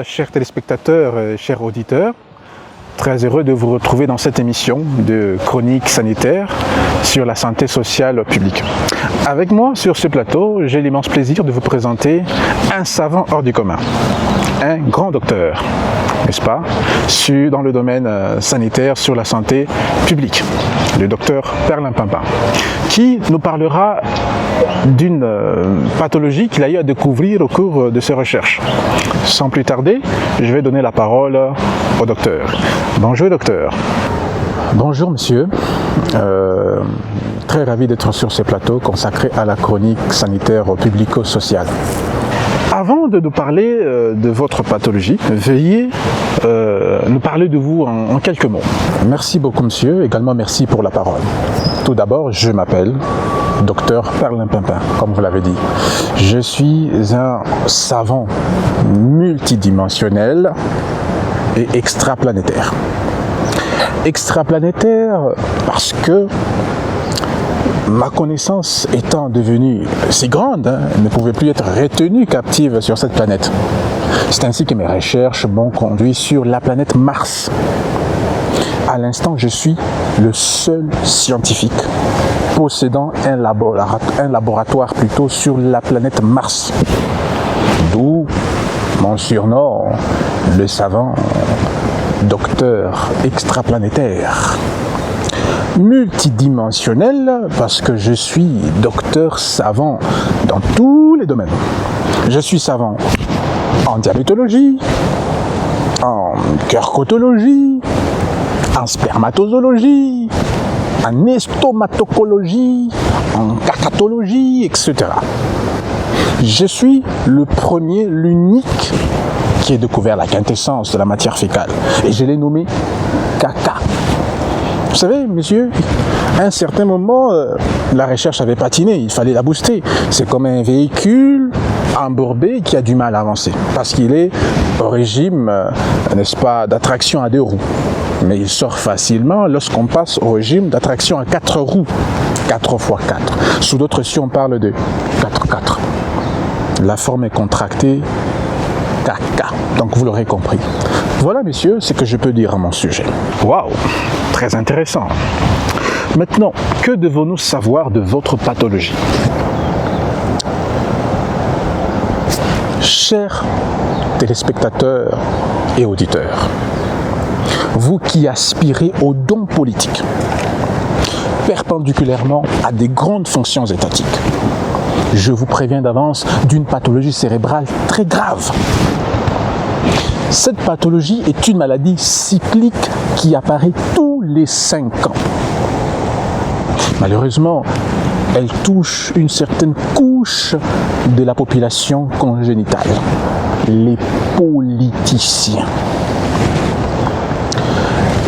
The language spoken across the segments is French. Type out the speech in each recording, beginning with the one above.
chers téléspectateurs, chers auditeurs. Très heureux de vous retrouver dans cette émission de chronique sanitaire sur la santé sociale publique. Avec moi sur ce plateau, j'ai l'immense plaisir de vous présenter un savant hors du commun, un grand docteur, n'est-ce pas, dans le domaine sanitaire sur la santé publique, le docteur Perlimpinpin, qui nous parlera d'une pathologie qu'il a eu à découvrir au cours de ses recherches. Sans plus tarder, je vais donner la parole au docteur. Bonjour docteur. Bonjour monsieur, très ravi d'être sur ce plateau consacré à la chronique sanitaire publico-sociale. Avant de nous parler de votre pathologie, veuillez nous parler de vous en quelques mots. Merci beaucoup monsieur, également merci pour la parole. Tout d'abord, je m'appelle docteur Perlimpinpin, comme vous l'avez dit. Je suis un savant multidimensionnel et extraplanétaire. Extraplanétaire parce que ma connaissance étant devenue si grande, elle ne pouvait plus être retenue captive sur cette planète. C'est ainsi que mes recherches m'ont conduit sur la planète Mars. À l'instant, je suis le seul scientifique possédant un laboratoire plutôt sur la planète Mars. D'où mon surnom, le savant docteur extraplanétaire. Multidimensionnel parce que je suis docteur savant dans tous les domaines. Je suis savant en diabétologie, en carcotologie, en spermatozologie, en estomatologie, en cacatologie, etc. Je suis le premier, l'unique qui ait découvert la quintessence de la matière fécale. Et je l'ai nommé caca. Vous savez, monsieur, à un certain moment, la recherche avait patiné, il fallait la booster. C'est comme un véhicule embourbé qui a du mal à avancer, parce qu'il est au régime, n'est-ce pas, d'attraction à 2 roues. Mais il sort facilement lorsqu'on passe au régime d'attraction à 4 roues, 4 x 4. Sous d'autres si on parle de 4x4. La forme est contractée, caca. Donc vous l'aurez compris. Voilà, messieurs, ce que je peux dire à mon sujet. Waouh, très intéressant. Maintenant, que devons-nous savoir de votre pathologie? Chers téléspectateurs et auditeurs, vous qui aspirez aux dons politiques, perpendiculairement à des grandes fonctions étatiques, je vous préviens d'avance d'une pathologie cérébrale très grave. Cette pathologie est une maladie cyclique qui apparaît tous les 5 ans. Malheureusement, elle touche une certaine couche de la population congénitale, les politiciens.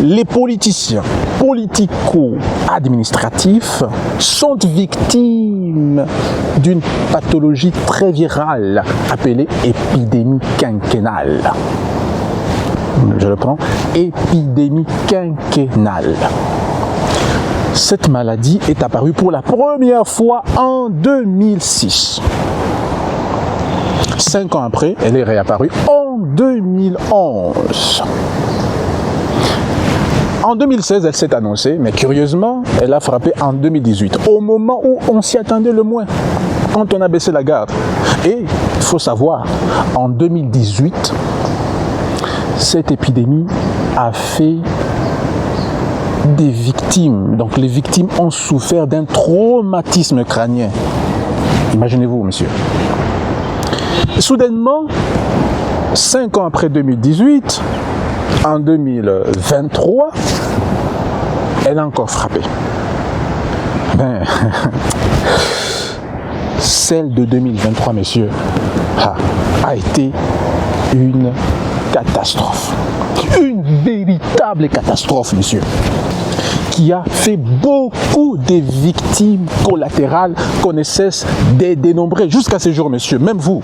Les politiciens politico-administratifs sont victimes d'une pathologie très virale appelée épidémie quinquennale. Je le prends, épidémie quinquennale. Cette maladie est apparue pour la première fois en 2006. 5 ans après, elle est réapparue en 2011. En 2016, elle s'est annoncée, mais curieusement, elle a frappé en 2018, au moment où on s'y attendait le moins, quand on a baissé la garde. Et il faut savoir, en 2018, cette épidémie a fait des victimes. Donc les victimes ont souffert d'un traumatisme crânien. Imaginez-vous, monsieur. Soudainement, 5 ans après 2018, en 2023, elle a encore frappé. Celle de 2023, messieurs, a été une catastrophe. Une véritable catastrophe, monsieur, qui a fait beaucoup de victimes collatérales qu'on ne cesse de dénombrer jusqu'à ce jour, messieurs, même vous.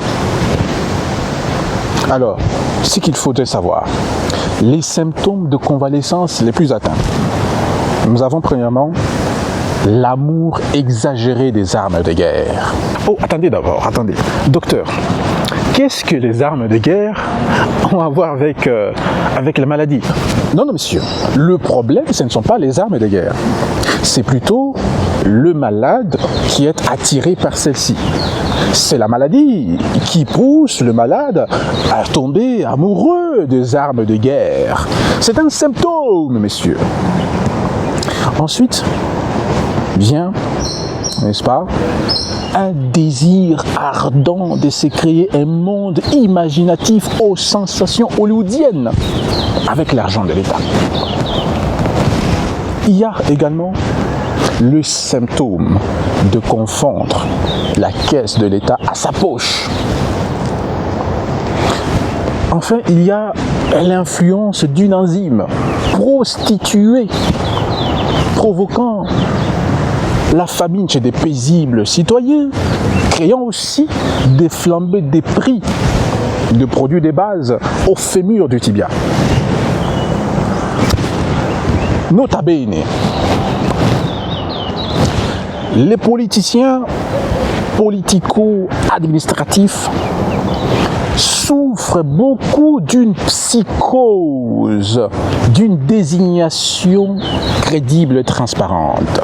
Alors, ce qu'il faudrait savoir, les symptômes de convalescence les plus atteints. Nous avons premièrement l'amour exagéré des armes de guerre. Oh, attendez d'abord, attendez. Docteur, qu'est-ce que les armes de guerre ont à voir avec la maladie? Non, monsieur, le problème, ce ne sont pas les armes de guerre. C'est plutôt le malade qui est attiré par celle-ci. C'est la maladie qui pousse le malade à tomber amoureux des armes de guerre. C'est un symptôme, messieurs. Ensuite, vient, n'est-ce pas, un désir ardent de se créer un monde imaginatif aux sensations hollywoodiennes avec l'argent de l'État. Il y a également le symptôme de confondre la caisse de l'État à sa poche. Enfin, il y a l'influence d'une enzyme prostituée provoquant la famine chez des paisibles citoyens, créant aussi des flambées des prix de produits de base au fémur du tibia. Nota bene, les politiciens politico-administratifs souffrent beaucoup d'une psychose, d'une désignation crédible et transparente.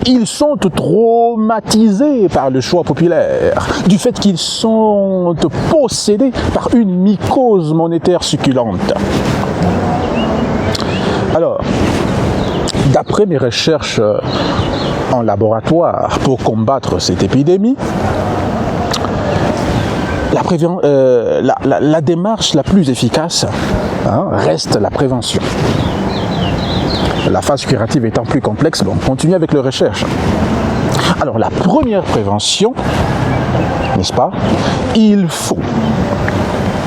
Ils sont traumatisés par le choix populaire, du fait qu'ils sont possédés par une mycose monétaire succulente. Alors, d'après mes recherches en laboratoire pour combattre cette épidémie, la démarche la plus efficace reste la prévention. La phase curative étant plus complexe, on continue avec les recherches. Alors, la première prévention, n'est-ce pas? Il faut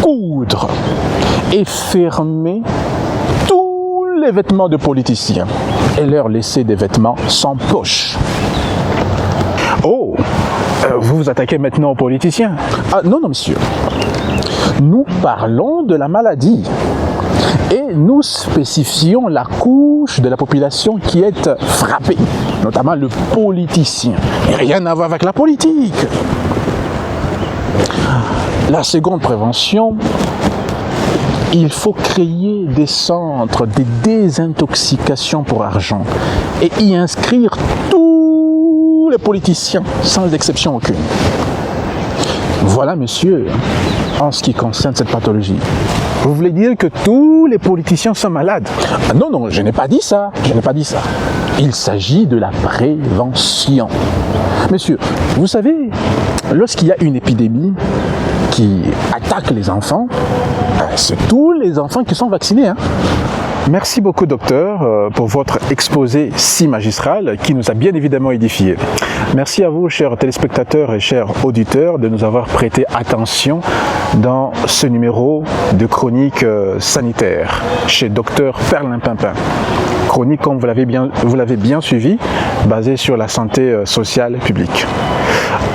coudre et fermer tous les vêtements de politiciens et leur laisser des vêtements sans poche. Oh, vous vous attaquez maintenant aux politiciens? Ah, non, monsieur. Nous parlons de la maladie. Et nous spécifions la couche de la population qui est frappée, notamment le politicien. Et rien à voir avec la politique. La seconde prévention, il faut créer des centres de désintoxication pour argent et y inscrire tous les politiciens, sans exception aucune. Voilà, monsieur, en ce qui concerne cette pathologie. Vous voulez dire que tous les politiciens sont malades? Ah non, non, je n'ai pas dit ça. Je n'ai pas dit ça. Il s'agit de la prévention. Monsieur, vous savez, lorsqu'il y a une épidémie qui attaque les enfants, c'est tous les enfants qui sont vaccinés. Merci beaucoup, docteur, pour votre exposé si magistral qui nous a bien évidemment édifiés. Merci à vous, chers téléspectateurs et chers auditeurs, de nous avoir prêté attention dans ce numéro de chronique sanitaire chez docteur Perlimpinpin. Chronique, comme vous l'avez bien suivi, basée sur la santé sociale publique.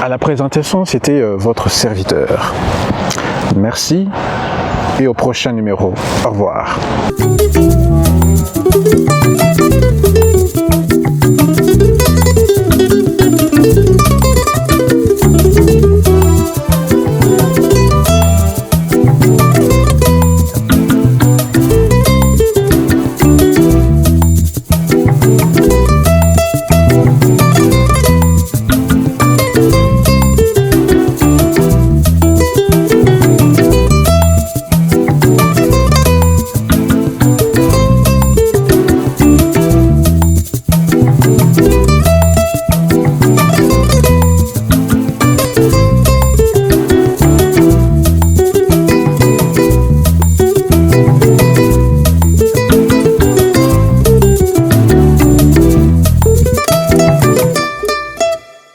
À la présentation, c'était votre serviteur. Merci et au prochain numéro. Au revoir.